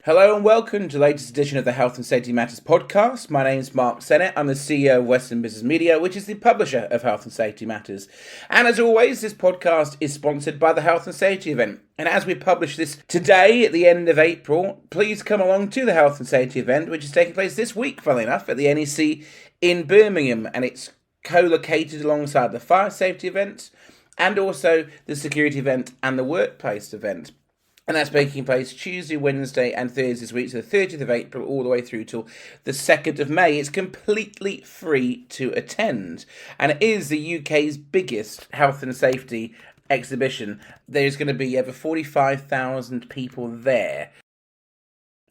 Hello and welcome to the latest edition of the Health and Safety Matters podcast. My name is Mark Sennett. I'm the CEO of Western Business Media, which is the publisher of Health and Safety Matters. And as always, this podcast is sponsored by the Health and Safety event. And as we publish this today at the end of April, please come along to the Health and Safety event, which is taking place this week, funnily enough, at the NEC in Birmingham. And it's co-located alongside the fire safety event and also the security event and the workplace event. And that's taking place Tuesday, Wednesday and Thursday this week, so the 30th of April all the way through till the 2nd of May. It's completely free to attend. And it is the UK's biggest health and safety exhibition. There's going to be over 45,000 people there.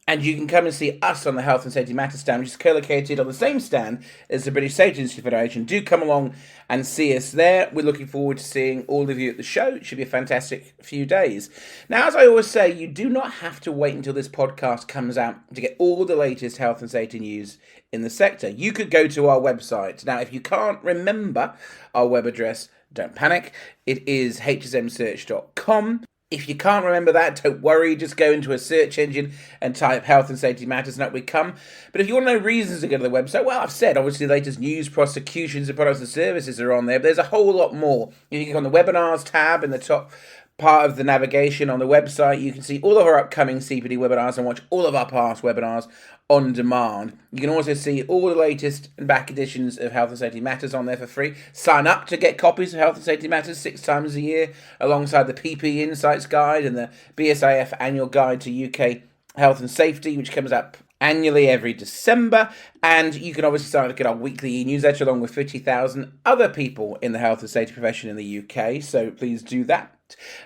And you can come and see us on the Health and Safety Matters stand, which is co-located on the same stand as the British Safety Industry Federation. Do come along and see us there. We're looking forward to seeing all of you at the show. It should be a fantastic few days. Now, as I always say, you do not have to wait until this podcast comes out to get all the latest health and safety news in the sector. You could go to our website. Now, if you can't remember our web address, don't panic. It is hsmsearch.com. If you can't remember that, don't worry, just go into a search engine and type Health and Safety Matters and up we come. But if you want to know reasons to go to the website, well, I've said, obviously, the latest news, prosecutions of products and services are on there, but there's a whole lot more. You can click on the webinars tab in the top part of the navigation on the website. You can see all of our upcoming CPD webinars and watch all of our past webinars on demand. You can also see all the latest and back editions of Health and Safety Matters on there for free. Sign up to get copies of Health and Safety Matters 6 times a year, alongside the PPE Insights Guide and the BSIF Annual Guide to UK Health and Safety, which comes up annually every December. And you can obviously sign up to get our weekly e-newsletter along with 50,000 other people in the health and safety profession in the UK, so please do that.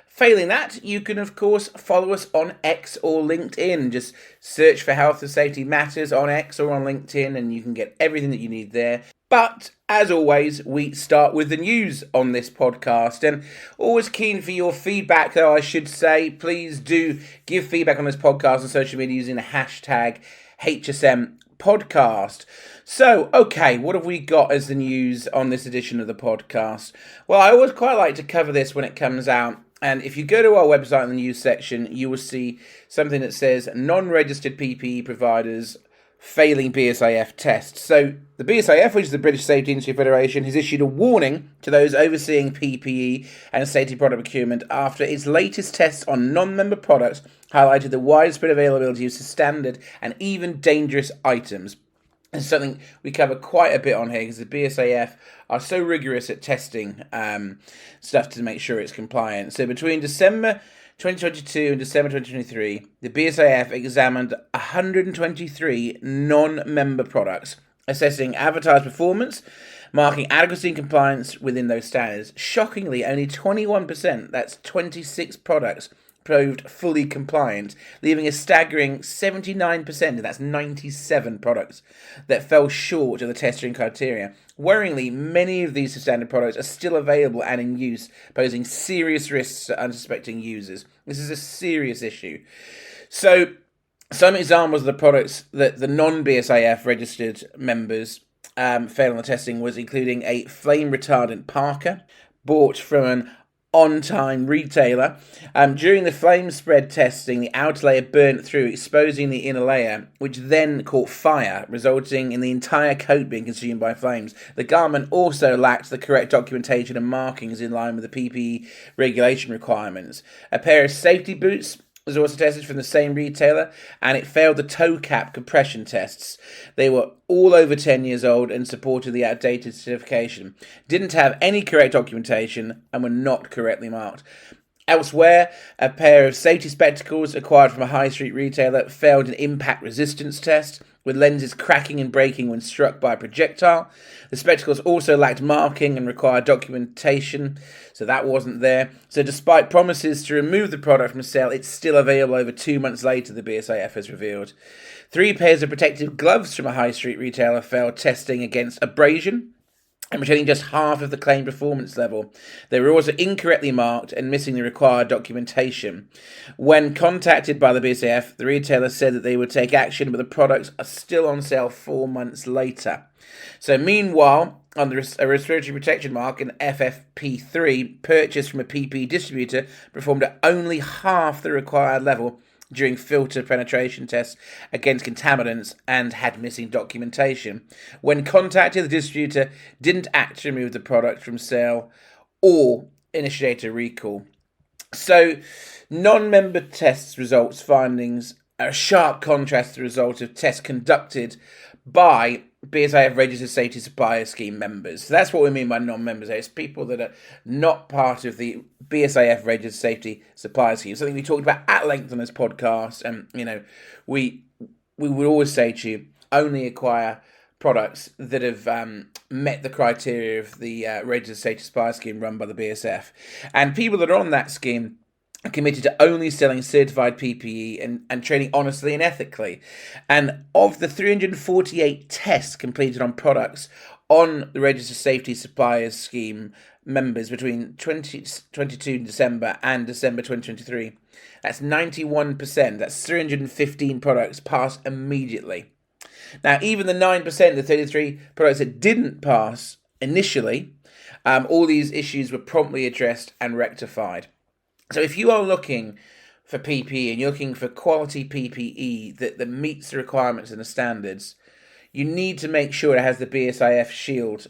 Failing that, you can, of course, follow us on X or LinkedIn. Just search for Health and Safety Matters on X or on LinkedIn, and you can get everything that you need there. But, as always, we start with the news on this podcast. And always keen for your feedback, though, I should say. Please do give feedback on this podcast on social media using the hashtag HSM podcast. So, okay, what have we got as the news on this edition of the podcast? Well, I always quite like to cover this when it comes out. And if you go to our website in the news section, you will see something that says non-registered PPE providers failing BSIF tests. So the BSIF, which is the British Safety Industry Federation, has issued a warning to those overseeing PPE and safety product procurement after its latest tests on non-member products highlighted the widespread availability of substandard and even dangerous items. It's something we cover quite a bit on here because the BSIF are so rigorous at testing stuff to make sure it's compliant. So between December 2022 and December 2023, the BSIF examined 123 non-member products, assessing advertised performance, marking adequacy and compliance within those standards. Shockingly, only 21%, that's 26 products, proved fully compliant, leaving a staggering 79%, and that's 97 products, that fell short of the testing criteria. Worryingly, many of these substandard products are still available and in use, posing serious risks to unsuspecting users. This is a serious issue. So, some examples of the products that the non-BSIF registered members failed on the testing was including a flame retardant parka bought from an on-time retailer. During the flame spread testing, the outer layer burnt through, exposing the inner layer, which then caught fire, resulting in the entire coat being consumed by flames. The garment also lacked the correct documentation and markings in line with the PPE regulation requirements. A pair of safety boots was also tested from the same retailer, and it failed the toe cap compression tests. They were all over 10 years old and supported the outdated certification, didn't have any correct documentation, and were not correctly marked. Elsewhere, a pair of safety spectacles acquired from a high street retailer failed an impact resistance test, with lenses cracking and breaking when struck by a projectile. The spectacles also lacked marking and required documentation, so that wasn't there. So despite promises to remove the product from sale, it's still available over 2 months later, the BSIF has revealed. 3 pairs of protective gloves from a high street retailer failed testing against abrasion, and retaining just half of the claimed performance level. They were also incorrectly marked and missing the required documentation. When contacted by the BSIF, the retailer said that they would take action, but the products are still on sale 4 months later. So meanwhile, under a respiratory protection mark, an FFP3 purchased from a PPE distributor performed at only half the required level during filter penetration tests against contaminants and had missing documentation. When contacted, the distributor didn't act to remove the product from sale or initiate a recall. So, non-member tests results findings are a sharp contrast to the result of tests conducted by BSIF Registered Safety Supplier Scheme members. So that's what we mean by non-members. It's people that are not part of the BSIF Registered Safety Supplier Scheme. Something we talked about at length on this podcast. And, we would always say to you, only acquire products that have met the criteria of the Registered Safety Supplier Scheme run by the BSF. And people that are on that scheme are committed to only selling certified PPE and trading honestly and ethically. And of the 348 tests completed on products on the Registered Safety Suppliers Scheme members between 2022 December and December 2023, that's 91%, that's 315 products pass immediately. Now, even the 9%, the 33 products that didn't pass initially, all these issues were promptly addressed and rectified. So if you are looking for PPE and you're looking for quality PPE that meets the requirements and the standards, you need to make sure it has the BSIF shield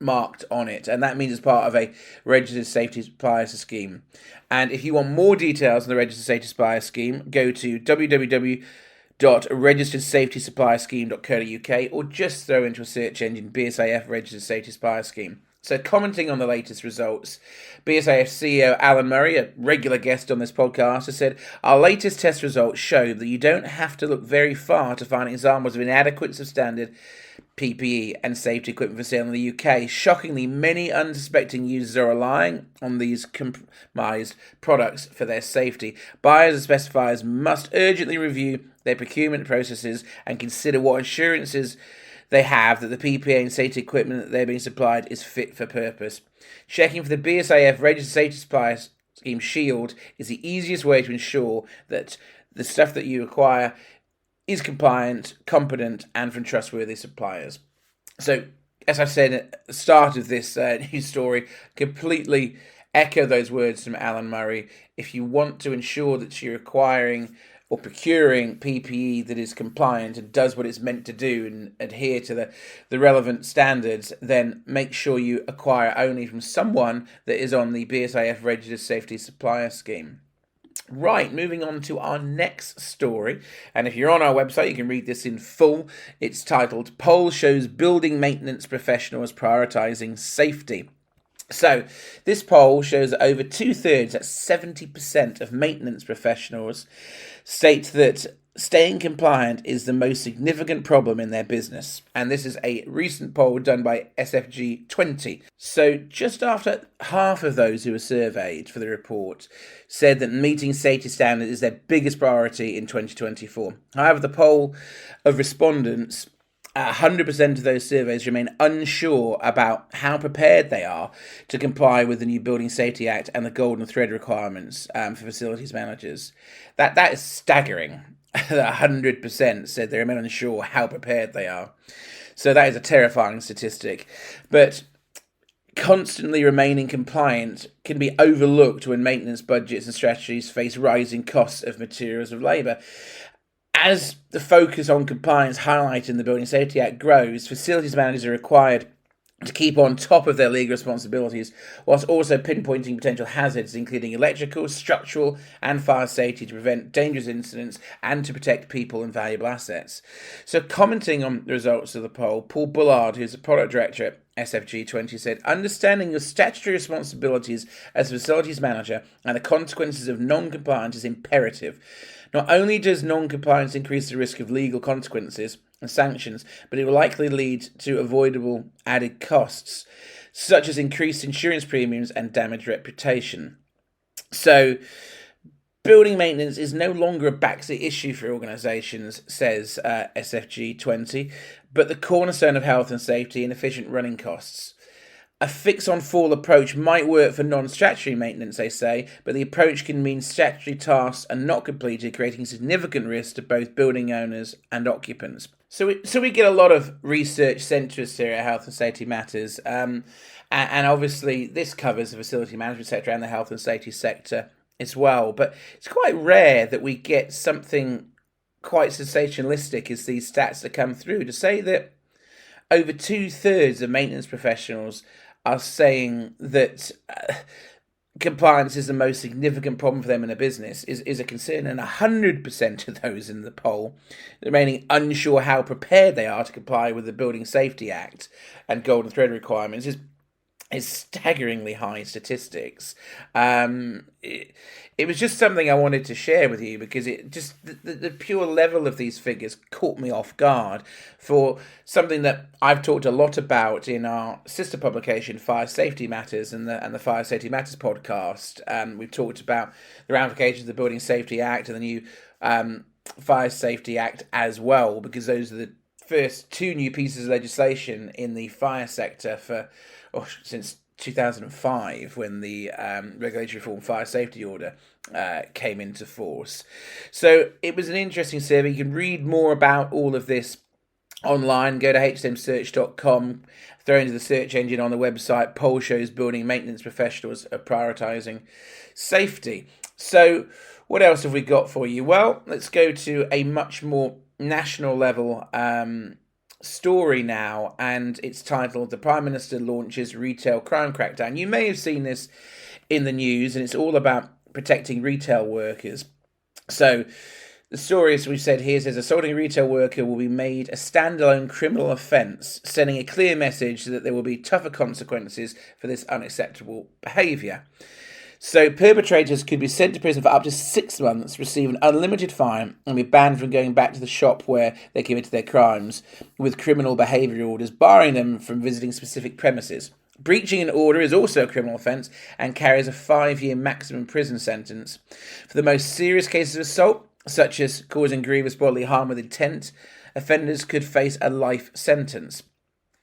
marked on it, and that means it's part of a Registered Safety Supplier Scheme. And if you want more details on the Registered Safety Supplier Scheme, go to www.registeredsafetysupplierscheme.co.uk or just throw into a search engine BSIF Registered Safety Supplier Scheme. So commenting on the latest results, BSIF CEO Alan Murray, a regular guest on this podcast, has said, our latest test results show that you don't have to look very far to find examples of inadequate substandard PPE and safety equipment for sale in the UK. Shockingly, many unsuspecting users are relying on these compromised products for their safety. Buyers and specifiers must urgently review their procurement processes and consider what assurances they have that the PPE and safety equipment that they're being supplied is fit for purpose. Checking for the BSIF Registered Safety Supplier Scheme Shield is the easiest way to ensure that the stuff that you acquire is compliant, competent, and from trustworthy suppliers. So, as I said at the start of this news story, completely echo those words from Alan Murray. If you want to ensure that you're acquiring or procuring PPE that is compliant and does what it's meant to do and adhere to the relevant standards, then make sure you acquire only from someone that is on the BSIF Registered Safety Supplier Scheme. Right, moving on to our next story. And if you're on our website, you can read this in full. It's titled, Poll Shows Building Maintenance Professionals Prioritising Safety. So, this poll shows that over 2/3, that's 70% of maintenance professionals, state that staying compliant is the most significant problem in their business. And this is a recent poll done by SFG 20. So, just after half of those who were surveyed for the report said that meeting safety standards is their biggest priority in 2024. However, the poll of respondents, 100% of those surveys remain unsure about how prepared they are to comply with the new Building Safety Act and the Golden Thread requirements for facilities managers. That is staggering. 100% said they remain unsure how prepared they are. So that is a terrifying statistic. But constantly remaining compliant can be overlooked when maintenance budgets and strategies face rising costs of materials of labour. As the focus on compliance highlighted in the Building Safety Act grows, facilities managers are required to keep on top of their legal responsibilities, whilst also pinpointing potential hazards, including electrical, structural, and fire safety to prevent dangerous incidents and to protect people and valuable assets. So, commenting on the results of the poll, Paul Bullard, who's a product director at SFG 20, said, understanding your statutory responsibilities as a facilities manager and the consequences of non-compliance is imperative. Not only does non-compliance increase the risk of legal consequences and sanctions, but it will likely lead to avoidable added costs, such as increased insurance premiums and damaged reputation. So, building maintenance is no longer a backseat issue for organisations, says SFG 20, but the cornerstone of health and safety and efficient running costs. A fix-on-fall approach might work for non-statutory maintenance, they say, but the approach can mean statutory tasks are not completed, creating significant risk to both building owners and occupants. So we get a lot of research sent to us here at Health and Safety Matters, and obviously this covers the facility management sector and the health and safety sector as well. But it's quite rare that we get something quite sensationalistic as these stats that come through, to say that over 2/3 of maintenance professionals are saying that compliance is the most significant problem for them in a business is a concern, and 100% of those in the poll remaining unsure how prepared they are to comply with the Building Safety Act and golden thread requirements is staggeringly high statistics. It was just something I wanted to share with you, because it just the pure level of these figures caught me off guard for something that I've talked a lot about in our sister publication, Fire Safety Matters, and the Fire Safety Matters podcast. We've talked about the ramifications of the Building Safety Act and the new Fire Safety Act as well, because those are the first two new pieces of legislation in the fire sector since 2005, when the Regulatory Reform Fire Safety Order came into force. So it was an interesting survey. You can read more about all of this online. Go to hsmsearch.com, throw into the search engine on the website. Poll shows building maintenance professionals are prioritising safety. So what else have we got for you? Well, let's go to a much more national level story now, and it's titled "The Prime Minister Launches Retail Crime Crackdown." You may have seen this in the news, and it's all about protecting retail workers. So the story, as we've said here, says assaulting a retail worker will be made a standalone criminal offence, sending a clear message that there will be tougher consequences for this unacceptable behaviour. So perpetrators could be sent to prison for up to 6 months, receive an unlimited fine, and be banned from going back to the shop where they committed their crimes, with criminal behaviour orders barring them from visiting specific premises. Breaching an order is also a criminal offence and carries a 5-year maximum prison sentence. For the most serious cases of assault, such as causing grievous bodily harm with intent, offenders could face a life sentence.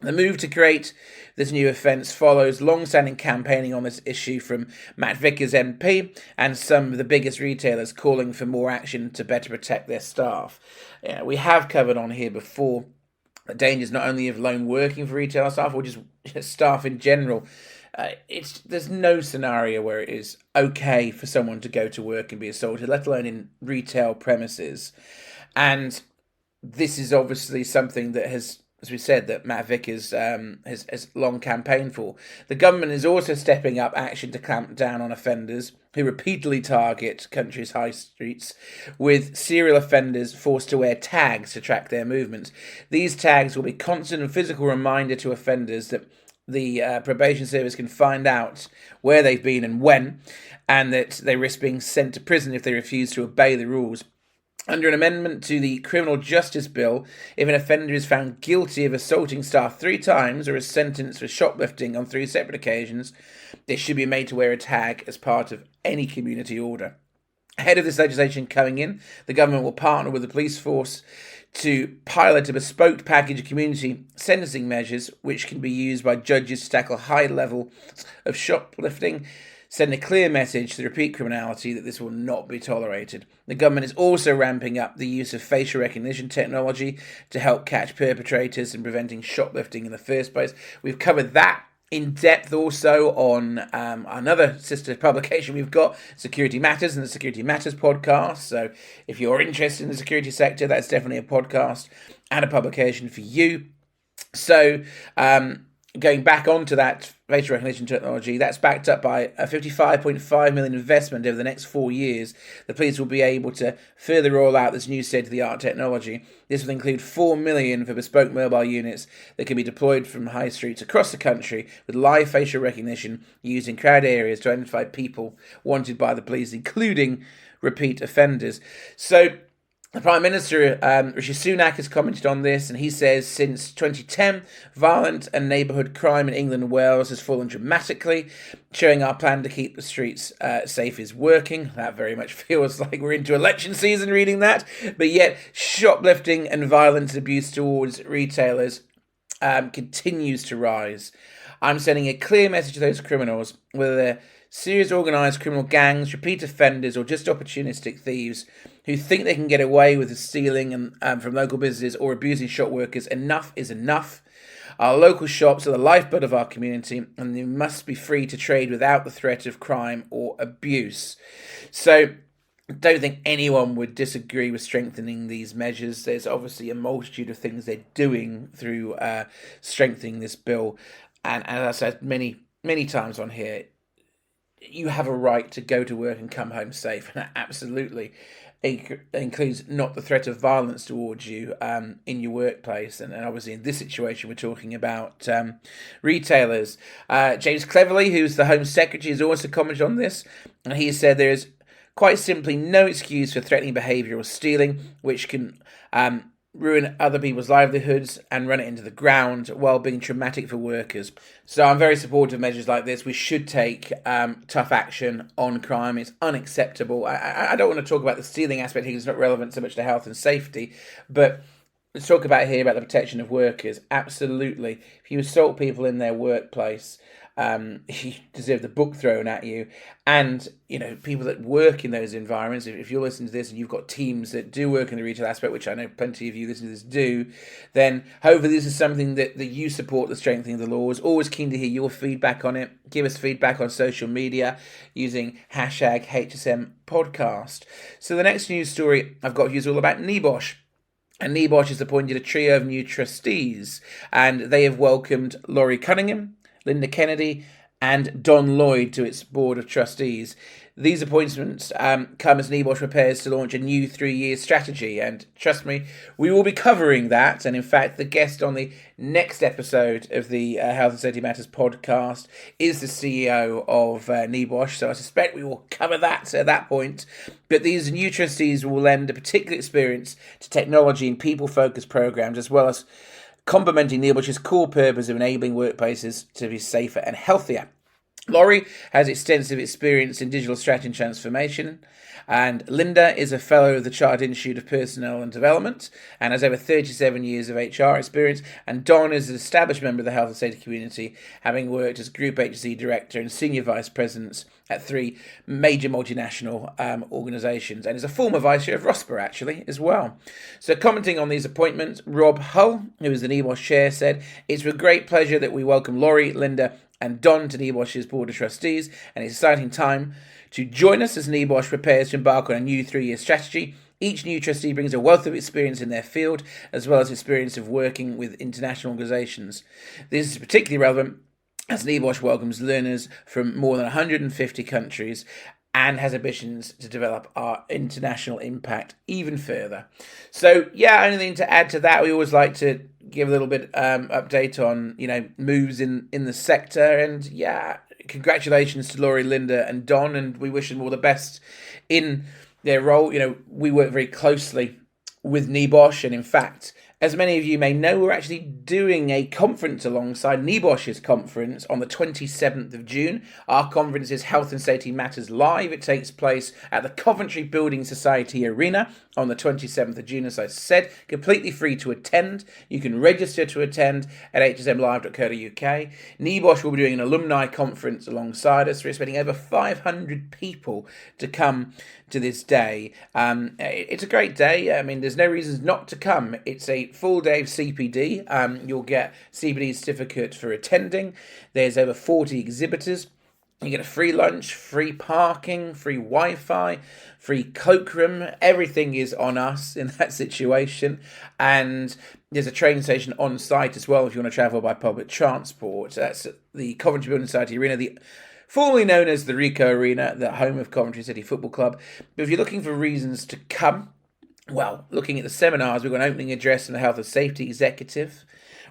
The move to create this new offence follows long-standing campaigning on this issue from Matt Vickers MP and some of the biggest retailers calling for more action to better protect their staff. We have covered on here before the dangers not only of lone working for retail staff or just staff in general. There's no scenario where it is okay for someone to go to work and be assaulted, let alone in retail premises. And this is obviously something that has, as we said, that Matt Vickers has long campaigned for. The government is also stepping up action to clamp down on offenders who repeatedly target country's high streets, with serial offenders forced to wear tags to track their movements. These tags will be constant and physical reminder to offenders that the probation service can find out where they've been and when, and that they risk being sent to prison if they refuse to obey the rules. Under an amendment to the Criminal Justice Bill, if an offender is found guilty of assaulting staff 3 times or is sentenced for shoplifting on 3 separate occasions, they should be made to wear a tag as part of any community order. Ahead of this legislation coming in, the government will partner with the police force to pilot a bespoke package of community sentencing measures which can be used by judges to tackle high level of shoplifting, send a clear message to repeat criminality that this will not be tolerated. The government is also ramping up the use of facial recognition technology to help catch perpetrators and preventing shoplifting in the first place. We've covered that in depth also on another sister publication we've got, Security Matters, and the Security Matters podcast. So if you're interested in the security sector, that's definitely a podcast and a publication for you. So going back onto that facial recognition technology, that's backed up by a $55.5 million investment over the next 4 years. The police will be able to further roll out this new state-of-the-art technology. This will include $4 million for bespoke mobile units that can be deployed from high streets across the country with live facial recognition used in crowded areas to identify people wanted by the police, including repeat offenders. So the Prime Minister, Rishi Sunak, has commented on this, and he says since 2010, violent and neighbourhood crime in England and Wales has fallen dramatically, showing our plan to keep the streets safe is working. That very much feels like we're into election season reading that, but yet shoplifting and violent abuse towards retailers continues to rise. I'm sending a clear message to those criminals, whether they're serious organised criminal gangs, repeat offenders, or just opportunistic thieves who think they can get away with stealing from local businesses or abusing shop workers. Enough is enough. Our local shops are the lifeblood of our community, and they must be free to trade without the threat of crime or abuse. So I don't think anyone would disagree with strengthening these measures. There's obviously a multitude of things they're doing through strengthening this bill. And as I said many times on here, you have a right to go to work and come home safe. And that absolutely includes not the threat of violence towards you in your workplace. And obviously in this situation, we're talking about retailers. James Cleverly, who's the Home Secretary, has also commented on this. And he said there is quite simply no excuse for threatening behaviour or stealing, which can ruin other people's livelihoods and run it into the ground while being traumatic for workers. So I'm very supportive of measures like this. We should take tough action on crime. It's unacceptable. I don't want to talk about the stealing aspect here, it's not relevant so much to health and safety, but let's talk about here about the protection of workers. Absolutely. If you assault people in their workplace, you deserve the book thrown at you. And, people that work in those environments, if you're listening to this and you've got teams that do work in the retail aspect, which I know plenty of you listening to this do, then hopefully this is something that you support, the strengthening of the laws. Always keen to hear your feedback on it. Give us feedback on social media using hashtag HSM podcast. So the next news story I've got for you is all about NEBOSH. And NEBOSH has appointed a trio of new trustees, and they have welcomed Laurie Cunningham, Linda Kennedy and Don Lloyd to its board of trustees. These appointments come as NEBOSH prepares to launch a new 3-year strategy, and trust me, we will be covering that. And in fact, the guest on the next episode of the Health and Safety Matters podcast is the CEO of NEBOSH, so I suspect we will cover that at that point. But these new trustees will lend a particular experience to technology and people-focused programs, as well as complementing NEBOSH's core purpose of enabling workplaces to be safer and healthier. Laurie has extensive experience in digital strategy and transformation, and Linda is a fellow of the Chartered Institute of Personnel and Development and has over 37 years of HR experience. And Don is an established member of the health and safety community, having worked as Group HSE Director and Senior Vice President at 3 major multinational organisations, and is a former Vice Chair of ROSPA actually as well. So commenting on these appointments, Rob Hull, who is the NEBOSH Chair, said, "It's with great pleasure that we welcome Laurie, Linda and Don to NEBOSH's Board of Trustees, and it's an exciting time to join us as NEBOSH prepares to embark on a new 3-year strategy. Each new trustee brings a wealth of experience in their field, as well as experience of working with international organisations. This is particularly relevant as NEBOSH welcomes learners from more than 150 countries and has ambitions to develop our international impact even further." So, anything to add to that? We always like to give a little bit update on, moves in the sector. And, congratulations to Laurie, Linda and Don, and we wish them all the best in their role. We work very closely with NEBOSH, and in fact, as many of you may know, we're actually doing a conference alongside NEBOSH's conference on the 27th of June. Our conference is Health and Safety Matters Live. It takes place at the Coventry Building Society Arena on the 27th of June, as I said. Completely free to attend. You can register to attend at hsmlive.co.uk. NEBOSH will be doing an alumni conference alongside us. We're expecting over 500 people to come to this day. It's a great day. I mean, there's no reasons not to come. It's a full day of CPD. You'll get CPD certificate for attending. There's over 40 exhibitors. You get a free lunch, free parking, free Wi-Fi, free cloakroom. Everything is on us in that situation. And there's a train station on site as well if you want to travel by public transport. That's at the Coventry Building Society Arena, formerly known as the Ricoh Arena, the home of Coventry City Football Club. But if you're looking for reasons to come, well, looking at the seminars, we've got an opening address from the Health and Safety Executive.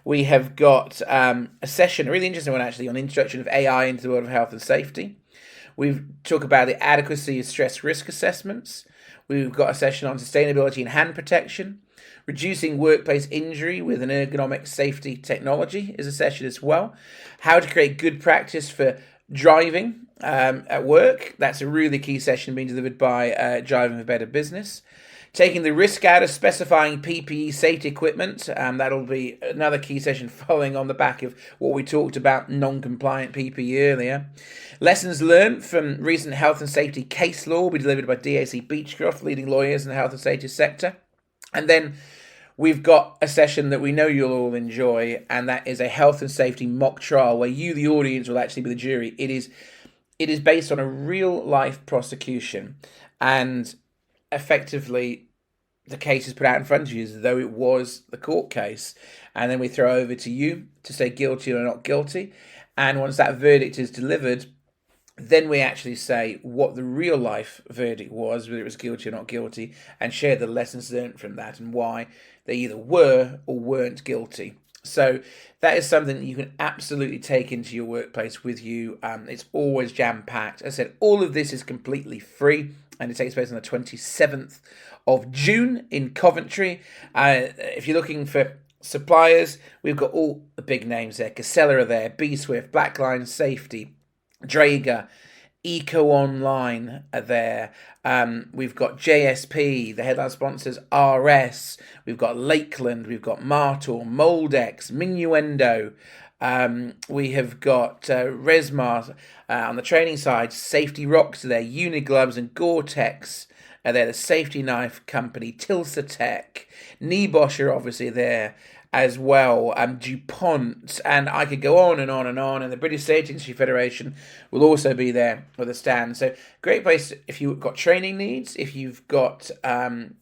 We have got a session, a really interesting one actually, on the introduction of AI into the world of health and safety. We've talked about the adequacy of stress risk assessments. We've got a session on sustainability and hand protection. Reducing workplace injury with an ergonomic safety technology is a session as well. How to create good practice for driving at work. That's a really key session being delivered by Driving for Better Business. Taking the risk out of specifying PPE safety equipment. That'll be another key session following on the back of what we talked about, non-compliant PPE earlier. Lessons learned from recent health and safety case law will be delivered by DAC Beechcroft, leading lawyers in the health and safety sector. And then we've got a session that we know you'll all enjoy, and that is a health and safety mock trial where you, the audience, will actually be the jury. It is based on a real life prosecution, and effectively the case is put out in front of you as though it was the court case, and then we throw over to you to say guilty or not guilty. And once that verdict is delivered, then we actually say what the real life verdict was, whether it was guilty or not guilty, and share the lessons learned from that and why they either were or weren't guilty. So that is something that you can absolutely take into your workplace with you. It's always jam-packed. As I said, all of this is completely free, and it takes place on the 27th of June in Coventry. If you're looking for suppliers, we've got all the big names there. Casella are there, BSIF, Blackline Safety, Draeger, Eco Online are there. We've got JSP, the headline sponsors, RS. We've got Lakeland. We've got Martor, Moldex, Minuendo. We have got Resmar on the training side. Safety Rocks are there. Unigloves and Gore-Tex are there. The Safety Knife Company, Tilsa Tech. NEBOSH are obviously there as well, DuPont, and I could go on and on and on, and the British Safety Industry Federation will also be there with a stand. So great place if you've got training needs, if you've got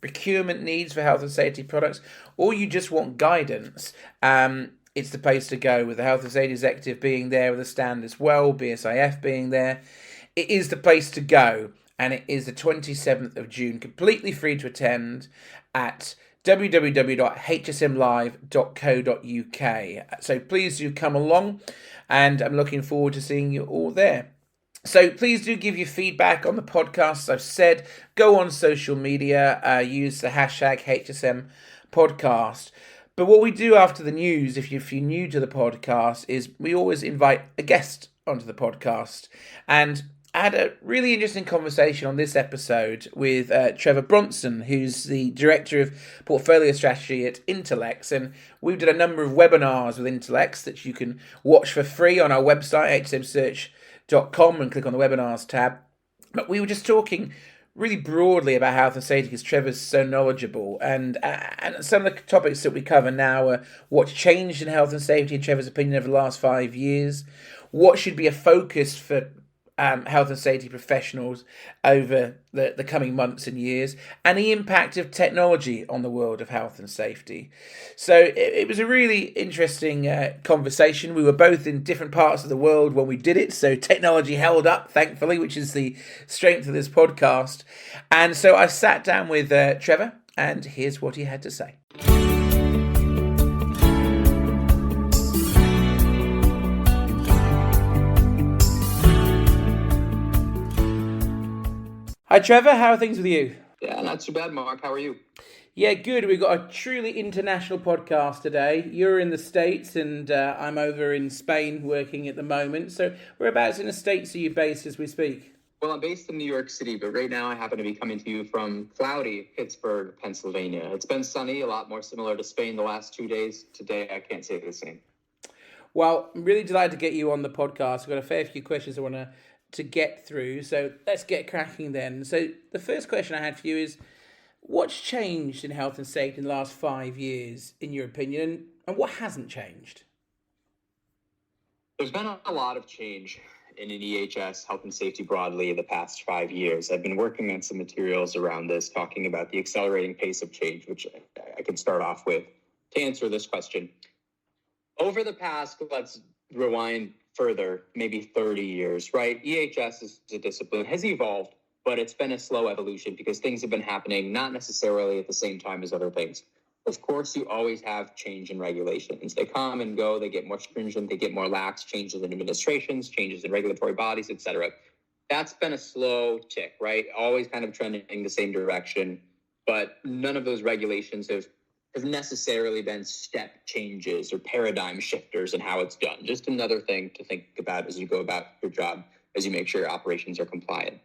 procurement needs for health and safety products, or you just want guidance. It's the place to go, with the Health and Safety Executive being there with a stand as well, BSIF being there. It is the place to go, and it is the 27th of June, completely free to attend at www.hsmlive.co.uk. So please do come along, and I'm looking forward to seeing you all there. So please do give your feedback on the podcast. As I've said, go on social media, use the hashtag HSM podcast. But what we do after the news, if you're new to the podcast, is we always invite a guest onto the podcast. And I had a really interesting conversation on this episode with Trevor Bronson, who's the Director of Portfolio Strategy at Intelex. And we've done a number of webinars with Intelex that you can watch for free on our website, hsmsearch.com, and click on the webinars tab. But we were just talking really broadly about health and safety because Trevor's so knowledgeable. And some of the topics that we cover now are what's changed in health and safety, in Trevor's opinion, over the last 5 years, what should be a focus for health and safety professionals over the coming months and years, and the impact of technology on the world of health and safety. So it was a really interesting conversation. We were both in different parts of the world when we did it, so technology held up, thankfully, which is the strength of this podcast. And so I sat down with Trevor, and here's what he had to say. Hi Trevor, how are things with you? Yeah, not too bad, Mark. How are you? Yeah, good. We've got a truly international podcast today. You're in the States and I'm over in Spain working at the moment. So whereabouts in the States are you based as we speak? Well, I'm based in New York City, but right now I happen to be coming to you from cloudy Pittsburgh, Pennsylvania. It's been sunny, a lot more similar to Spain the last 2 days. Today, I can't say the same. Well, I'm really delighted to get you on the podcast. I've got a fair few questions I want to get through, so let's get cracking then. So the first question I had for you is, what's changed in health and safety in the last 5 years, in your opinion, and what hasn't changed? There's been a lot of change in EHS, health and safety broadly, in the past 5 years. I've been working on some materials around this, talking about the accelerating pace of change, which I can start off with to answer this question. Over the past, let's rewind further, maybe 30 years, right? EHS as a discipline has evolved, but it's been a slow evolution because things have been happening not necessarily at the same time as other things. Of course, you always have change in regulations. They come and go, they get more stringent, they get more lax, changes in administrations, changes in regulatory bodies, etc. That's been a slow tick, right? Always kind of trending the same direction, but none of those regulations have necessarily been step changes or paradigm shifters in how it's done. Just another thing to think about as you go about your job, as you make sure your operations are compliant.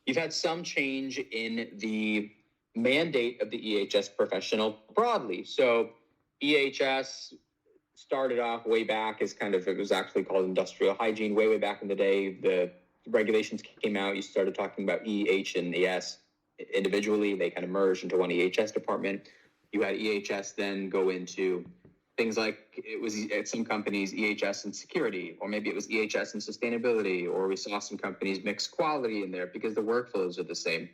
You've had some change in the mandate of the EHS professional broadly. So EHS started off way back as it was actually called industrial hygiene way back in the day. The regulations came out, you started talking about EH and ES individually. They kind of merged into one EHS department. You had EHS then go into things like it was at some companies EHS and security, or maybe it was EHS and sustainability, or we saw some companies mix quality in there because the workflows are the same.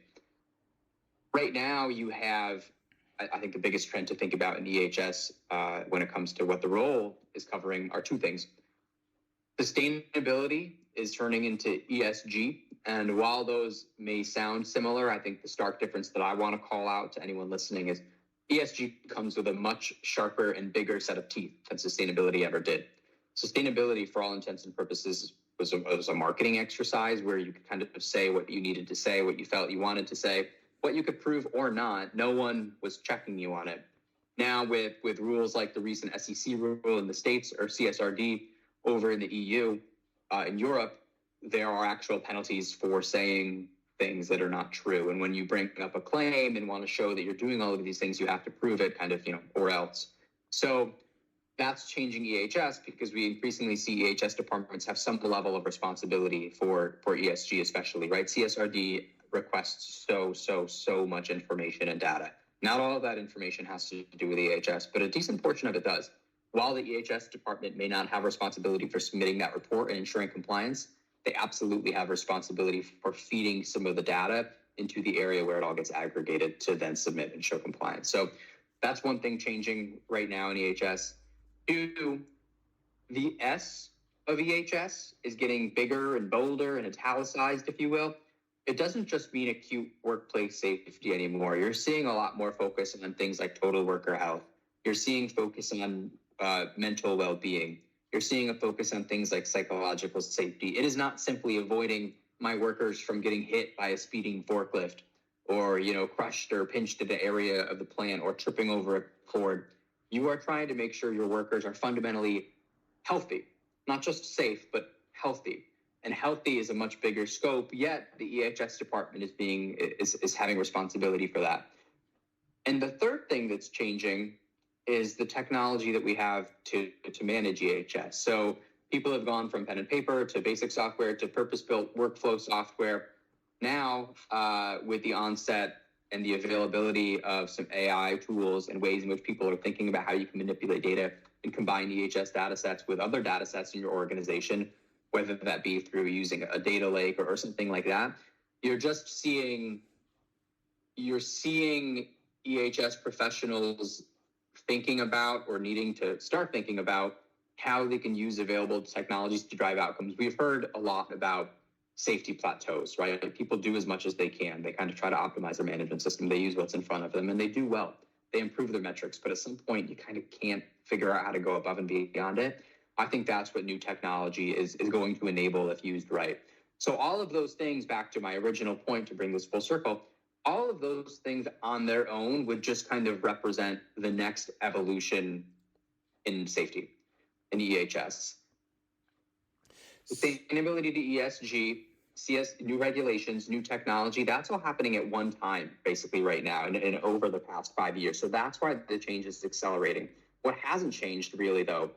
Right now, you have, I think the biggest trend to think about in EHS when it comes to what the role is covering are two things. Sustainability is turning into ESG. And while those may sound similar, I think the stark difference that I want to call out to anyone listening is ESG comes with a much sharper and bigger set of teeth than sustainability ever did. Sustainability, for all intents and purposes, was a marketing exercise where you could kind of say what you needed to say, what you felt you wanted to say, what you could prove or not. No one was checking you on it. Now with rules like the recent SEC rule in the States or CSRD over in the EU, in Europe, there are actual penalties for saying things that are not true. And when you bring up a claim and want to show that you're doing all of these things, you have to prove it kind of, or else. So that's changing EHS because we increasingly see EHS departments have some level of responsibility for ESG, especially, right? CSRD requests so much information and data. Not all of that information has to do with EHS, but a decent portion of it does. While the EHS department may not have responsibility for submitting that report and ensuring compliance, they absolutely have responsibility for feeding some of the data into the area where it all gets aggregated to then submit and show compliance. So that's one thing changing right now in EHS. Two, the S of EHS is getting bigger and bolder and italicized, if you will. It doesn't just mean acute workplace safety anymore. You're seeing a lot more focus on things like total worker health. You're seeing focus on mental well-being. You're seeing a focus on things like psychological safety. It is not simply avoiding my workers from getting hit by a speeding forklift or, crushed or pinched in the area of the plant or tripping over a cord. You are trying to make sure your workers are fundamentally healthy, not just safe, but healthy. And healthy is a much bigger scope, yet the EHS department is having responsibility for that. And the third thing that's changing is the technology that we have to manage EHS. So people have gone from pen and paper to basic software to purpose-built workflow software. Now, with the onset and the availability of some AI tools and ways in which people are thinking about how you can manipulate data and combine EHS data sets with other data sets in your organization, whether that be through using a data lake or something like that, you're seeing EHS professionals thinking about or needing to start thinking about how they can use available technologies to drive outcomes. We've heard a lot about safety plateaus, right? People do as much as they can. They kind of try to optimize their management system. They use what's in front of them and they do well. They improve their metrics, but at some point you kind of can't figure out how to go above and beyond it. I think that's what new technology is going to enable if used right. So all of those things, back to my original point to bring this full circle, all of those things on their own would just kind of represent the next evolution in safety, in EHS. Sustainability to ESG, new regulations, new technology, that's all happening at one time, basically right now and over the past 5 years. So that's why the change is accelerating. What hasn't changed really, though,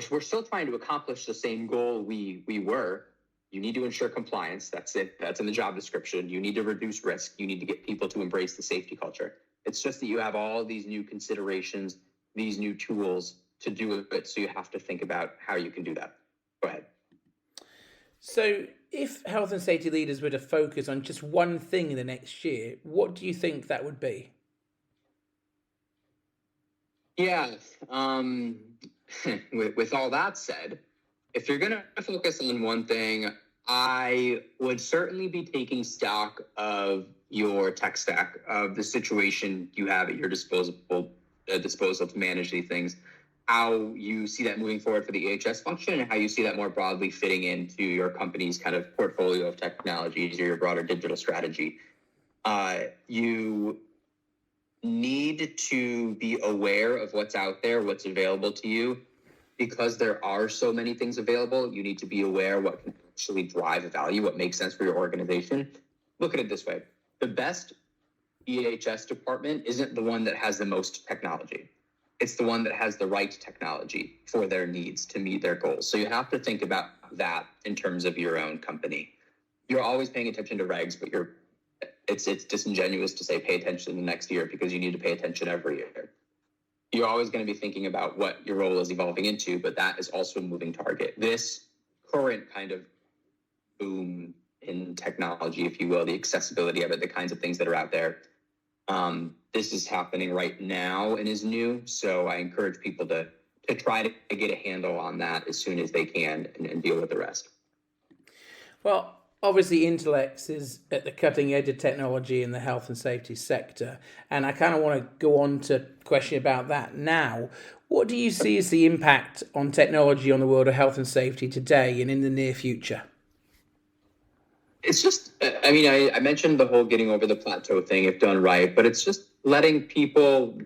we're still trying to accomplish the same goal we were. You need to ensure compliance. That's it. That's in the job description. You need to reduce risk. You need to get people to embrace the safety culture. It's just that you have all these new considerations, these new tools to do it. So you have to think about how you can do that. Go ahead. So if health and safety leaders were to focus on just one thing in the next year, what do you think that would be? Yeah. With all that said, if you're going to focus on one thing, I would certainly be taking stock of your tech stack, of the situation you have at your disposal to manage these things, how you see that moving forward for the EHS function, and how you see that more broadly fitting into your company's kind of portfolio of technologies or your broader digital strategy. You need to be aware of what's out there, what's available to you. Because there are so many things available, you need to be aware what can actually drive value, what makes sense for your organization. Look at it this way. The best EHS department isn't the one that has the most technology. It's the one that has the right technology for their needs to meet their goals. So you have to think about that in terms of your own company. You're always paying attention to regs, but it's disingenuous to say pay attention the next year, because you need to pay attention every year. You're always going to be thinking about what your role is evolving into, but that is also a moving target. This current kind of boom in technology, if you will, the accessibility of it, the kinds of things that are out there, this is happening right now and is new. So I encourage people to try to get a handle on that as soon as they can, and deal with the rest. Well, obviously, Intelex is at the cutting edge of technology in the health and safety sector. And I kind of want to go on to question about that now. What do you see as the impact on technology on the world of health and safety today and in the near future? It's just, I mean, I mentioned the whole getting over the plateau thing, if done right, but it's just letting people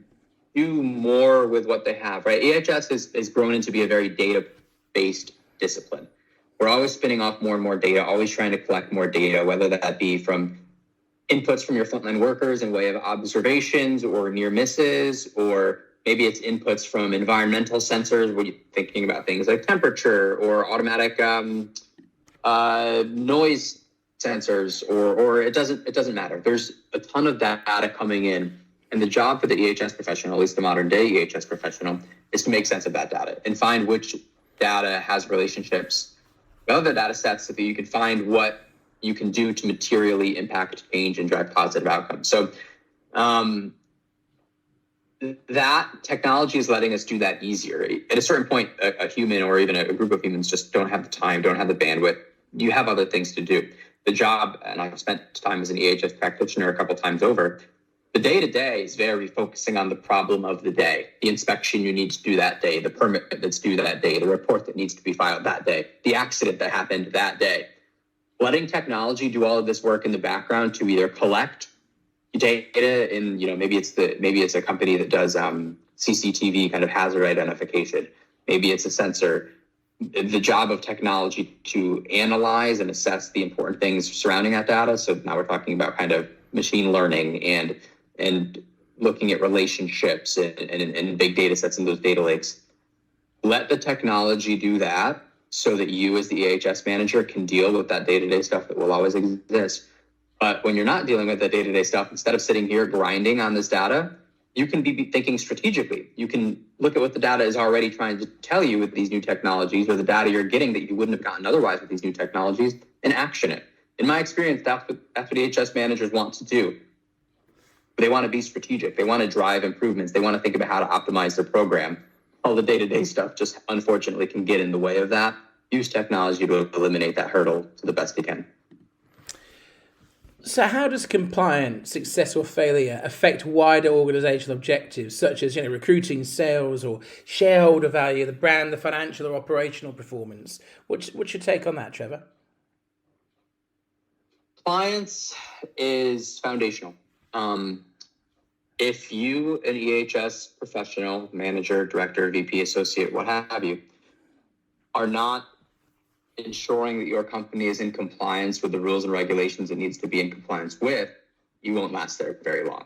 do more with what they have, right? EHS is grown into be a very data-based discipline. We're always spinning off more and more data, always trying to collect more data, whether that be from inputs from your frontline workers in way of observations or near misses, or maybe it's inputs from environmental sensors where you're thinking about things like temperature or automatic noise sensors, or it doesn't matter. There's a ton of data coming in, and the job for the EHS professional, at least the modern day EHS professional, is to make sense of that data and find which data has relationships with other data sets so that you can find what you can do to materially impact change and drive positive outcomes. So that technology is letting us do that easier. At a certain point, a human or even a group of humans just don't have the time, don't have the bandwidth. You have other things to do. The job, and I've spent time as an EHS practitioner a couple times over, the day-to-day is very focusing on the problem of the day, the inspection you need to do that day, the permit that's due that day, the report that needs to be filed that day, the accident that happened that day. Letting technology do all of this work in the background to either collect data in, maybe it's a company that does CCTV kind of hazard identification. Maybe it's a sensor. The job of technology to analyze and assess the important things surrounding that data. So now we're talking about kind of machine learning and looking at relationships and big data sets in those data lakes. Let the technology do that so that you as the EHS manager can deal with that day-to-day stuff that will always exist. But when you're not dealing with the day-to-day stuff, instead of sitting here grinding on this data, you can be thinking strategically. You can look at what the data is already trying to tell you with these new technologies, or the data you're getting that you wouldn't have gotten otherwise with these new technologies, and action it. In my experience, that's what EHS managers want to do. They want to be strategic. They want to drive improvements. They want to think about how to optimize their program. All the day-to-day stuff just unfortunately can get in the way of that. Use technology to eliminate that hurdle to the best you can. So how does compliance, success or failure, affect wider organizational objectives such as recruiting, sales, or shareholder value, the brand, the financial or operational performance? What's your take on that, Trevor? Compliance is foundational. If you, an EHS professional, manager, director, VP, associate, what have you, are not ensuring that your company is in compliance with the rules and regulations it needs to be in compliance with, you won't last there very long.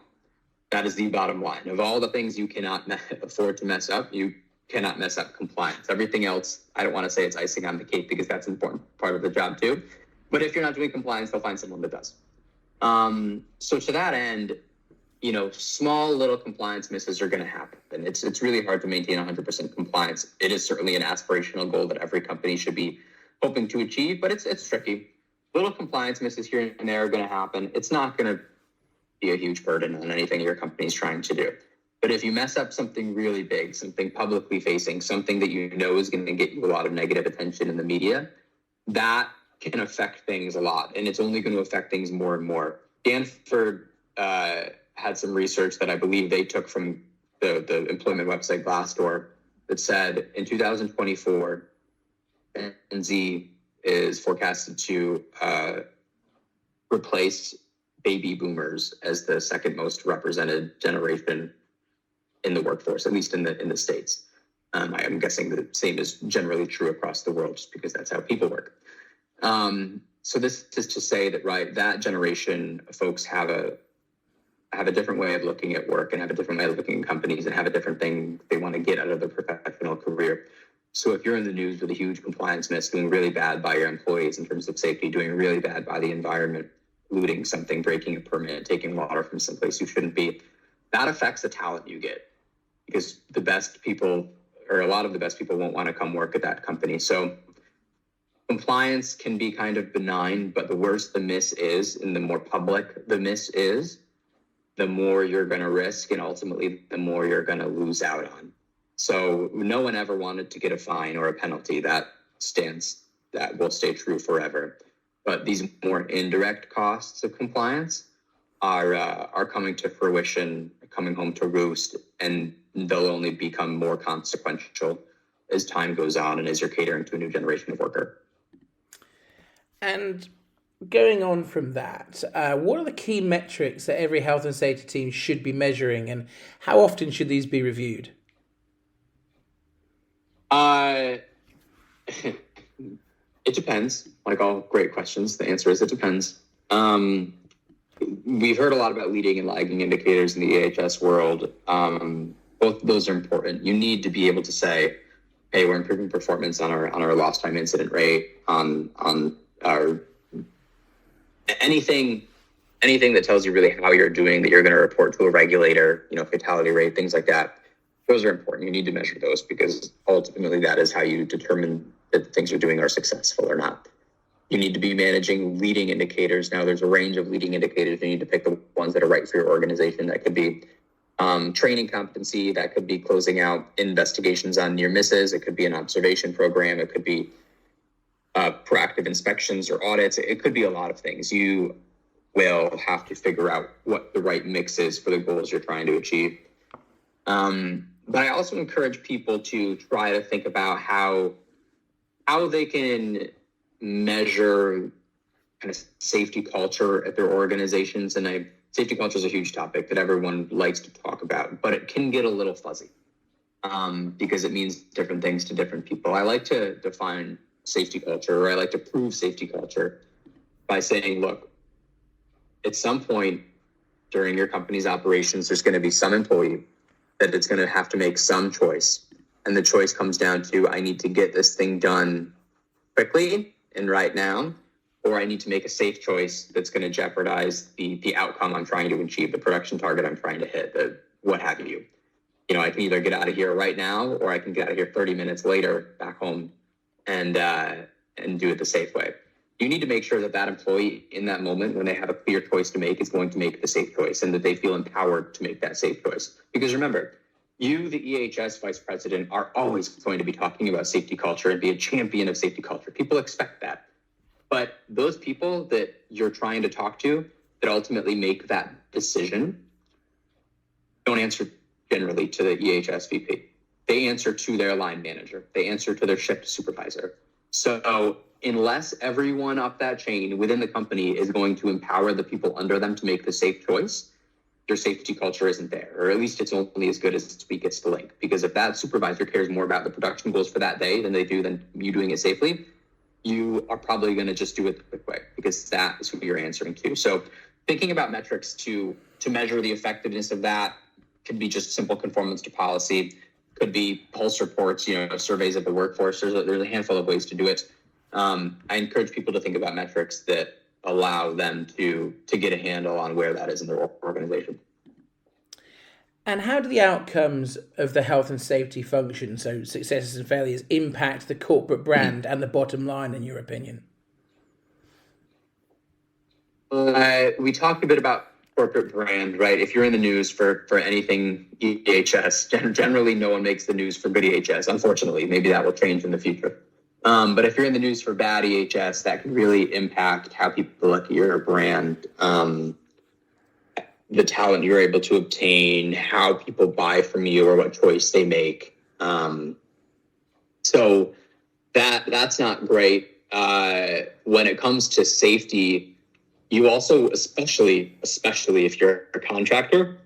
That is the bottom line. Of all the things you cannot afford to mess up, you cannot mess up compliance. Everything else, I don't want to say it's icing on the cake because that's an important part of the job too. But if you're not doing compliance, they'll find someone that does. So to that end, small little compliance misses are going to happen. It's really hard to maintain 100% compliance. It is certainly an aspirational goal that every company should be hoping to achieve, but it's tricky. Little compliance misses here and there are going to happen. It's not going to be a huge burden on anything your company's trying to do. But if you mess up something really big, something publicly facing, something that you know is going to get you a lot of negative attention in the media, that can affect things a lot. And it's only going to affect things more and more. Stanford had some research that I believe they took from the employment website Glassdoor that said in 2024, Gen Z is forecasted to replace baby boomers as the second most represented generation in the workforce, at least in the States. I am guessing the same is generally true across the world, just because that's how people work. So this is to say that, right, that generation of folks have a different way of looking at work and have a different way of looking at companies and have a different thing they want to get out of their professional career. So if you're in the news with a huge compliance miss, doing really bad by your employees in terms of safety, doing really bad by the environment, looting something, breaking a permit, taking water from someplace you shouldn't be. That affects the talent you get, because the best people, or a lot of the best people, won't want to come work at that company. So compliance can be kind of benign, but the worse the miss is, and the more public the miss is, the more you're going to risk, and ultimately the more you're going to lose out on. So no one ever wanted to get a fine or a penalty. That will stay true forever. But these more indirect costs of compliance are coming to fruition, coming home to roost, and they'll only become more consequential as time goes on and as you're catering to a new generation of worker. And going on from that, what are the key metrics that every health and safety team should be measuring, and how often should these be reviewed? It depends. Like all great questions, the answer is it depends. We've heard a lot about leading and lagging indicators in the EHS world. Both of those are important. You need to be able to say, hey, we're improving performance on our lost time incident rate, on our anything that tells you really how you're doing, that you're going to report to a regulator, fatality rate, things like that. Those are important. You need to measure those, because ultimately that is how you determine that the things you're doing are successful or not. You need to be managing leading indicators. Now, there's a range of leading indicators. You need to pick the ones that are right for your organization. That could be training competency. That could be closing out investigations on near misses. It could be an observation program. It could be proactive inspections or audits. It could be a lot of things. You will have to figure out what the right mix is for the goals you're trying to achieve. But I also encourage people to try to think about how they can measure kind of safety culture at their organizations. And safety culture is a huge topic that everyone likes to talk about, but it can get a little fuzzy because it means different things to different people. I like to define safety culture, or I like to prove safety culture by saying, look, at some point during your company's operations, there's going to be some employee that it's going to have to make some choice. And the choice comes down to, I need to get this thing done quickly and right now, or I need to make a safe choice that's going to jeopardize the outcome I'm trying to achieve, the production target I'm trying to hit, what have you. I can either get out of here right now, or I can get out of here 30 minutes later back home and do it the safe way. You need to make sure that employee in that moment, when they have a clear choice to make, is going to make the safe choice, and that they feel empowered to make that safe choice. Because remember, you, the EHS vice president, are always going to be talking about safety culture and be a champion of safety culture. People expect that. But those people that you're trying to talk to that ultimately make that decision don't answer generally to the EHS VP. They answer to their line manager. They answer to their shift supervisor. So unless everyone up that chain within the company is going to empower the people under them to make the safe choice, your safety culture isn't there, or at least it's only as good as its weak gets to link. Because if that supervisor cares more about the production goals for that day than you doing it safely, you are probably going to just do it the quick way, because that is who you're answering to. So thinking about metrics to measure the effectiveness of that could be just simple conformance to policy, could be pulse reports, surveys of the workforce. There's a handful of ways to do it. I encourage people to think about metrics that allow them to get a handle on where that is in their organization. And how do the outcomes of the health and safety function, so successes and failures, impact the corporate brand and the bottom line, in your opinion? We talked a bit about corporate brand, right? If you're in the news for anything EHS, generally no one makes the news for good EHS, unfortunately. Maybe that will change in the future. But if you're in the news for bad EHS, that can really impact how people look at your brand, the talent you're able to obtain, how people buy from you, or what choice they make. So that's not great. When it comes to safety, you also, especially if you're a contractor,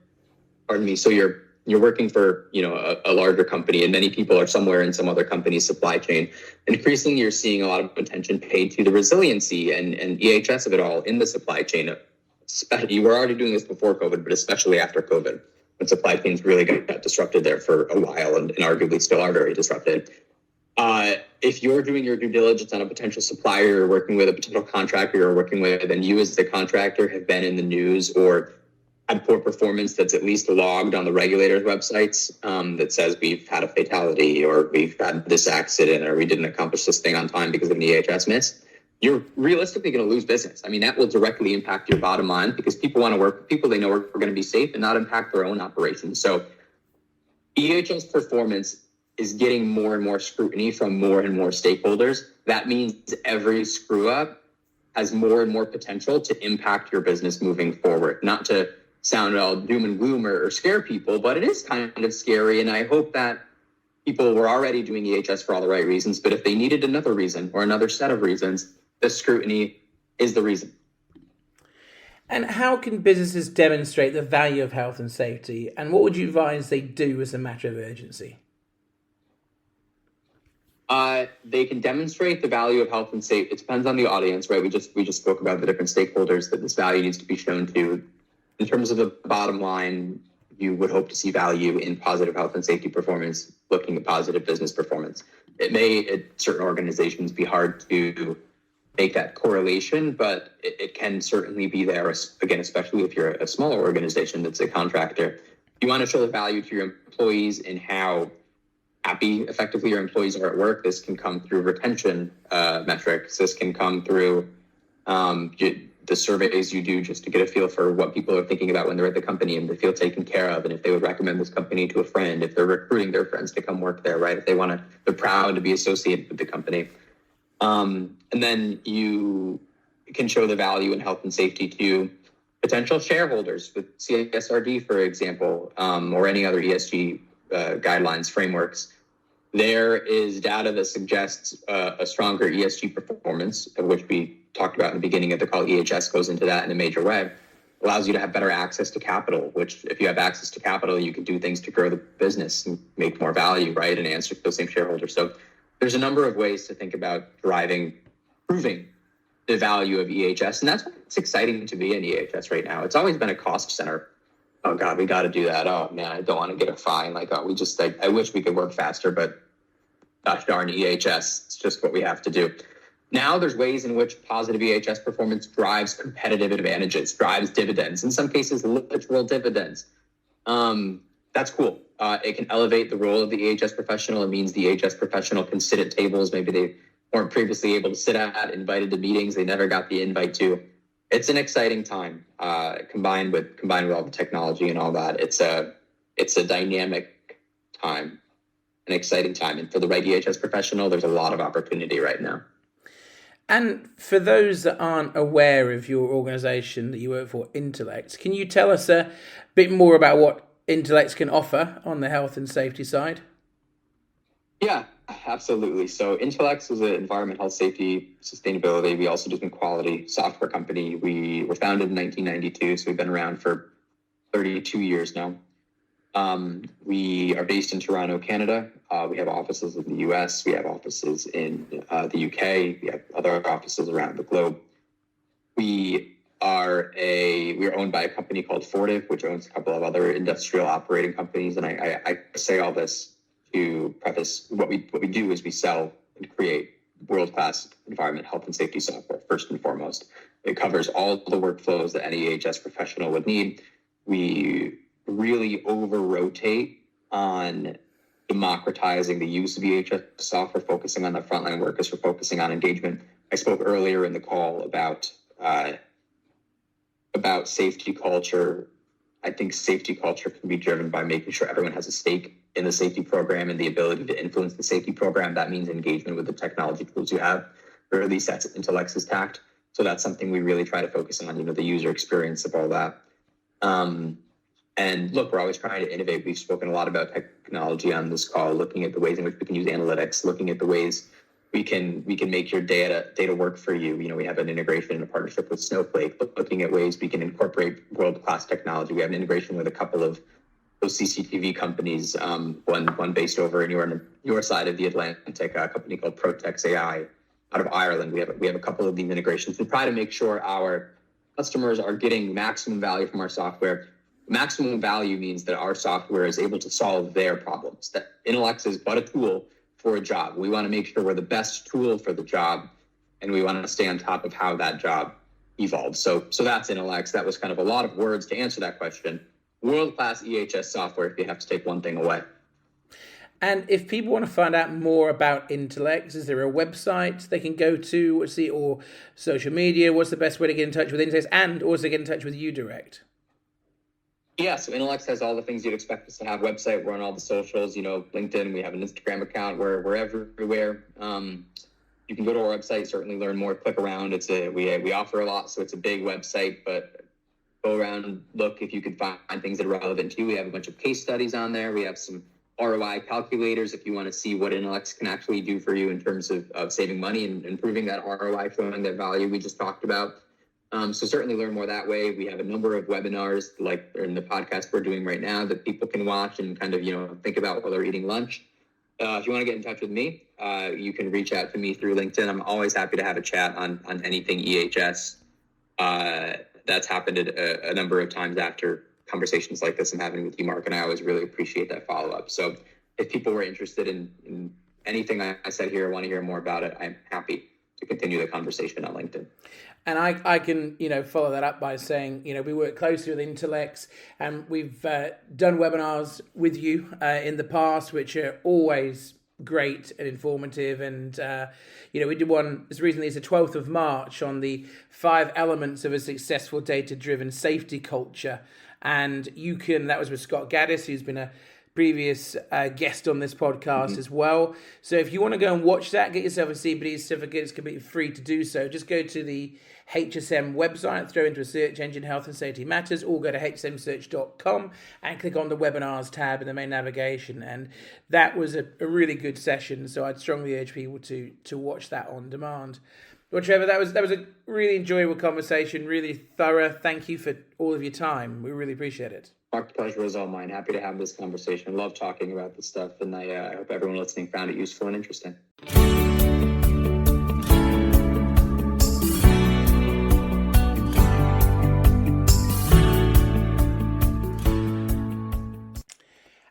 so you're working for, a larger company, and many people are somewhere in some other company's supply chain. Increasingly, you're seeing a lot of attention paid to the resiliency and EHS of it all in the supply chain. You were already doing this before COVID, but especially after COVID, when supply chains really got disrupted there for a while, and arguably still are very disrupted. if you're doing your due diligence on a potential supplier, you're working with a potential contractor you're working with, and you as the contractor have been in the news or had poor performance that's at least logged on the regulators' websites, that says we've had a fatality or we've had this accident or we didn't accomplish this thing on time because of an EHS miss, you're realistically going to lose business. I mean, that will directly impact your bottom line because people want to work with people they know are going to be safe and not impact their own operations. So EHS performance is getting more and more scrutiny from more and more stakeholders. That means every screw up has more and more potential to impact your business moving forward. Not to sound all doom and gloom or scare people, but it is kind of scary. And I hope that people were already doing EHS for all the right reasons, but if they needed another reason or another set of reasons, the scrutiny is the reason. And how can businesses demonstrate the value of health and safety? And what would you advise they do as a matter of urgency? They can demonstrate the value of health and safety. It depends on the audience, right? We just spoke about the different stakeholders that this value needs to be shown to. In terms of the bottom line, you would hope to see value in positive health and safety performance, looking at positive business performance. It may, at certain organizations, be hard to make that correlation, but it can certainly be there, again, especially if you're a smaller organization that's a contractor. You want to show the value to your employees in how happy, effectively, your employees are at work. This can come through retention metrics. This can come through the surveys you do just to get a feel for what people are thinking about when they're at the company and they feel taken care of, and if they would recommend this company to a friend, if they're recruiting their friends to come work there, right? If they're proud to be associated with the company. And then you can show the value in health and safety to potential shareholders with CSRD, for example, or any other ESG guidelines, frameworks. There is data that suggests a stronger ESG performance, of which we talked about in the beginning of the call. EHS goes into that in a major way. Allows you to have better access to capital, which if you have access to capital, you can do things to grow the business and make more value, right? And answer to those same shareholders. So there's a number of ways to think about proving the value of EHS. And that's why it's exciting to be in EHS right now. It's always been a cost center. Oh God, we got to do that. Oh man, I don't want to get a fine. Like, oh, I wish we could work faster, but gosh darn EHS, it's just what we have to do. Now there's ways in which positive EHS performance drives competitive advantages, drives dividends, in some cases literal dividends. That's cool. It can elevate the role of the EHS professional. It means the EHS professional can sit at tables maybe they weren't previously able to sit at, invited to meetings they never got the invite to. It's an exciting time, combined with all the technology and all that. It's a dynamic time, an exciting time. And for the right EHS professional, there's a lot of opportunity right now. And for those that aren't aware of your organisation that you work for, Intelex, can you tell us a bit more about what Intelex can offer on the health and safety side? Yeah, absolutely. So Intelex is an environment, health, safety, sustainability. We also do some quality software company. We were founded in 1992, so we've been around for 32 years now. We are based in Toronto, Canada. We have offices in the US. We have offices in the UK. We have other offices around the globe. We are owned by a company called Fortive, which owns a couple of other industrial operating companies. And I say all this to preface what we do is we sell and create world-class environment, health, and safety software, first and foremost. It covers all the workflows that any EHS professional would need. We really over-rotate on democratizing the use of EHS software, focusing on the frontline workers, for focusing on engagement. I spoke earlier in the call about safety culture. I think safety culture can be driven by making sure everyone has a stake in the safety program and the ability to influence the safety program. That means engagement with the technology tools you have, or at least that's Intelex's tact. So that's something we really try to focus on, the user experience of all that. And look, we're always trying to innovate. We've spoken a lot about technology on this call, looking at the ways in which we can use analytics, looking at the ways we can make your data work for you. We have an integration and a partnership with Snowflake, looking at ways we can incorporate world-class technology. We have an integration with a couple of those CCTV companies, one based over in your side of the Atlantic, a company called Protex AI out of Ireland. We have a couple of these integrations to try to make sure our customers are getting maximum value from our software. Maximum value means that our software is able to solve their problems, that Intelex is but a tool for a job. We want to make sure we're the best tool for the job, and we want to stay on top of how that job evolves. So that's Intelex. That was kind of a lot of words to answer that question. World-class EHS software if you have to take one thing away. And if people want to find out more about Intelex, is there a website they can go to, or social media? What's the best way to get in touch with Intelex and also get in touch with you direct? Yeah, so Intelex has all the things you'd expect us to have. Website, we're on all the socials, LinkedIn, we have an Instagram account, we're everywhere. You can go to our website, certainly learn more, click around. We offer a lot, so it's a big website, but go around and look if you can find things that are relevant to you. We have a bunch of case studies on there. We have some ROI calculators if you want to see what Intelex can actually do for you in terms of saving money and improving that ROI, showing that value we just talked about. So certainly learn more that way. We have a number of webinars like in the podcast we're doing right now that people can watch and kind of, think about while they're eating lunch. If you want to get in touch with me, you can reach out to me through LinkedIn. I'm always happy to have a chat on anything EHS. That's happened a number of times after conversations like this I'm having with you, Mark, and I always really appreciate that follow-up. So if people were interested in anything I said here or want to hear more about it, I'm happy to continue the conversation on LinkedIn. And I can, follow that up by saying, we work closely with Intelex, and we've done webinars with you in the past, which are always great and informative. And, we did one as recently as the 12th of March on the 5 elements of a successful data-driven safety culture. And that was with Scott Gaddis, who's been a previous guest on this podcast as well. So if you want to go and watch that, get yourself a CPD certificate. It's completely free to do so. Just go to the HSM website, throw into a search engine Health and Safety Matters, or go to hsmsearch.com and click on the webinars tab in the main navigation. And that was a really good session. So I'd strongly urge people to watch that on demand. Well, Trevor, that was a really enjoyable conversation, really thorough. Thank you for all of your time. We really appreciate it. Mark, the pleasure is all mine. Happy to have this conversation. Love talking about this stuff, and I hope everyone listening found it useful and interesting.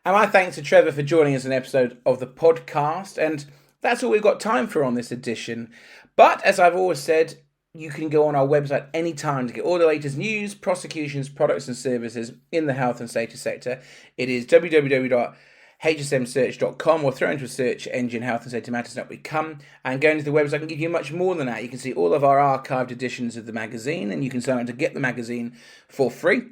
And my thanks to Trevor for joining us in an episode of the podcast. And that's all we've got time for on this edition. But as I've always said, you can go on our website anytime to get all the latest news, prosecutions, products and services in the health and safety sector. It is www.hsmsearch.com, or throw into a search engine Health and Safety Matters, and we come. And going to the website can give you much more than that. You can see all of our archived editions of the magazine, and you can sign up to get the magazine for free.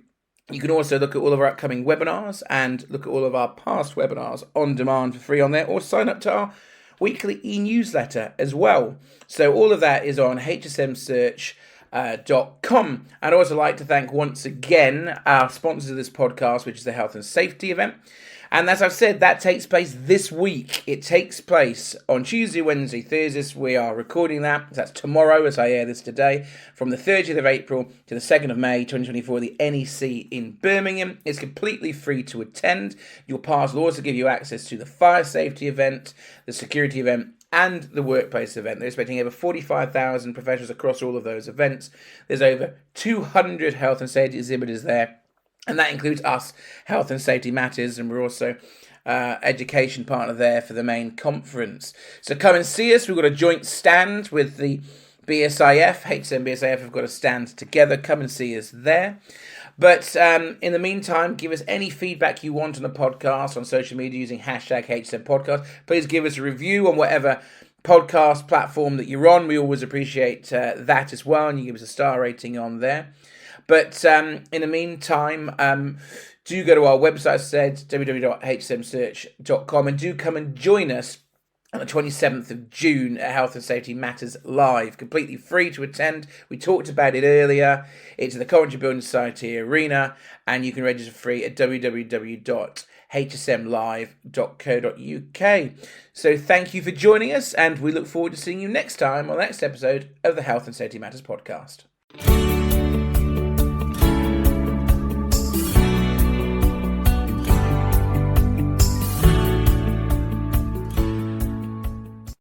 You can also look at all of our upcoming webinars and look at all of our past webinars on demand for free on there, or sign up to our weekly e-newsletter as well. So all of that is on hsmsearch.com. I'd also like to thank once again our sponsors of this podcast, which is the Health and Safety event. And as I've said, that takes place this week. It takes place on Tuesday, Wednesday, Thursdays. We are recording that. That's tomorrow as I air this today. From the 30th of April to the 2nd of May, 2024, the NEC in Birmingham. It's completely free to attend. Your pass will also give you access to the fire safety event, the security event, and the workplace event. They're expecting over 45,000 professionals across all of those events. There's over 200 health and safety exhibitors there. And that includes us, Health and Safety Matters, and we're also education partner there for the main conference. So come and see us. We've got a joint stand with the BSIF. HSM BSIF have got a stand together. Come and see us there. But in the meantime, give us any feedback you want on the podcast on social media using hashtag HSM Podcast. Please give us a review on whatever podcast platform that you're on. We always appreciate that as well, and you give us a star rating on there. But in the meantime, do go to our website, as I said, www.hsmsearch.com, and do come and join us on the 27th of June at Health and Safety Matters Live. Completely free to attend. We talked about it earlier. It's in the Coventry Building Society Arena, and you can register free at www.hsmlive.co.uk. So thank you for joining us, and we look forward to seeing you next time on the next episode of the Health and Safety Matters podcast.